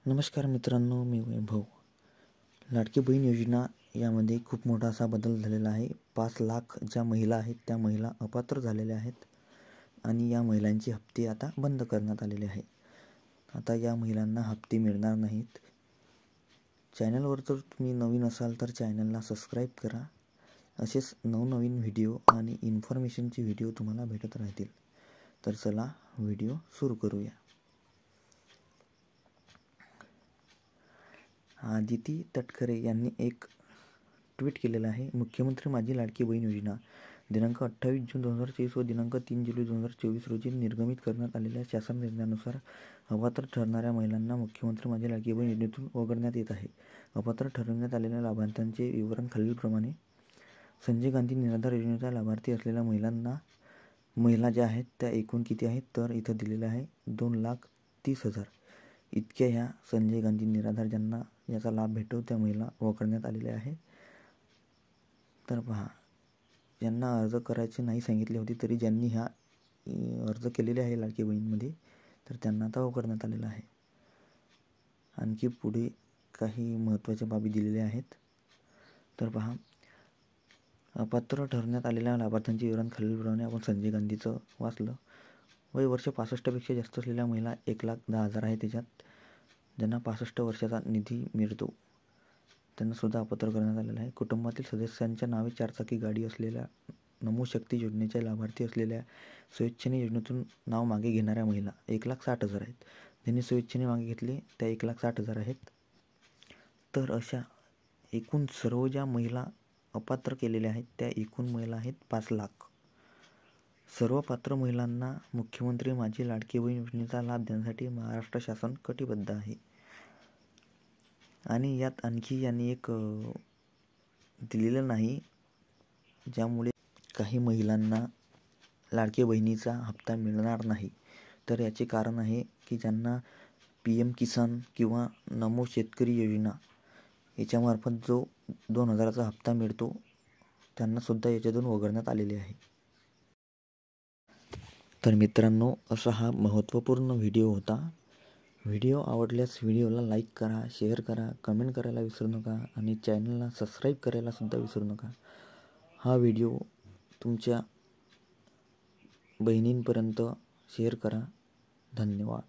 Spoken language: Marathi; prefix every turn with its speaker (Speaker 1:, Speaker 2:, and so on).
Speaker 1: नमस्कार मित्रांनो, मी वैभव. लाडकी बहीण योजना यामध्ये खूप मोठा असा बदल झालेला आहे. 5 लाख ज्या महिला आहेत त्या महिला अपात्र झालेल्या आहेत आणि या महिलांचे हप्ते आता बंद करण्यात आलेले आहे. आता या महिलांना हप्ते मिळणार नाहीत. चॅनलवर जर तुम्ही नवीन असाल तर चॅनलला सबस्क्राईब करा. असेच नवनवीन व्हिडिओ आणि इन्फॉर्मेशनचे व्हिडिओ तुम्हाला भेटत राहतील. तर चला व्हिडिओ सुरू करूया. आदिती तटकरे यांनी एक ट्विट केलेलं आहे. मुख्यमंत्री माझी लाडकी बहीण योजना दिनांक 28 जून 2023 व दिनांक 3 जुलै 2024 रोजी निर्गमित करण्यात आलेल्या शासन निर्णयानुसार अपात्र ठरणाऱ्या महिलांना मुख्यमंत्री माझी लाडकी बहीण योजनेतून वगळण्यात येत आहे. अपात्र ठरविण्यात आलेल्या लाभार्थ्यांचे विवरण खालीलप्रमाणे. संजय गांधी निराधार योजनेचा लाभार्थी असलेल्या महिला ज्या आहेत त्या एकूण किती आहेत तर इथं दिलेलं आहे 2,30,000 इतक्या ह्या संजय गांधी निराधार ज्यांना याचा लाभ भेटतो त्या महिला वगळण्यात आलेल्या आहे. तर पहा, ज्यांना अर्ज करायचे नाही सांगितले होते तरी ज्यांनी अर्ज केलेले आहे लाडकी बहीणमध्ये तर त्यांना आता वगळण्यात आलेला आहे. आणखी पुढे काही महत्त्वाच्या बाबी दिलेल्या आहेत. तर पहा, अपात्र ठरण्यात आलेल्या लाभार्थ्यांचे विवरण खालीलप्रमाणे. आपण संजय गांधीचं वाचलं. वय वर्ष 65पेक्षा जास्त असलेल्या महिला 1,10,000 आहे. त्याच्यात ज्यांना 65 वर्षाचा निधी मिळतो त्यांना सुद्धा अपात्र करण्यात आलेलं आहे. कुटुंबातील सदस्यांच्या नावे 4 चाकी गाडी असलेल्या नमो शक्ती योजनेच्या लाभार्थी असलेल्या स्वेच्छेने योजनेतून नाव मागे घेणाऱ्या महिला 1,60,000 आहेत. ज्यांनी स्वेच्छेने मागे घेतले त्या 1,60,000 आहेत. तर अशा एकूण सर्व ज्या महिला अपात्र केलेल्या आहेत त्या एकूण महिला आहेत 5 लाख. सर्व पात्र महिलांना मुख्यमंत्री माझी लाडकी बहीण योजनेचा लाभ देण्यासाठी महाराष्ट्र शासन कटिबद्ध आहे. आणि यात आणखी यांनी एक दिलेलं नाही, ज्यामुळे काही महिलांना लाडकी बहिणीचा हप्ता मिळणार नाही. तर याचे कारण आहे की ज्यांना PM किसान किंवा नमो शेतकरी योजना याच्यामार्फत जो 2,000चा हप्ता मिळतो त्यांनासुद्धा याच्यातून वगळण्यात आलेले आहे. तर मित्रांनो, असा हा महत्त्वपूर्ण व्हिडिओ होता. व्हिडिओ आवडल्यास व्हिडिओला लाईक करा, शेअर करा, कमेंट करायला विसरू नका आणि चॅनलला सबस्क्राईब करायला सुद्धा विसरू नका. हा व्हिडिओ तुमच्या बहिणींपर्यंत शेअर करा. धन्यवाद.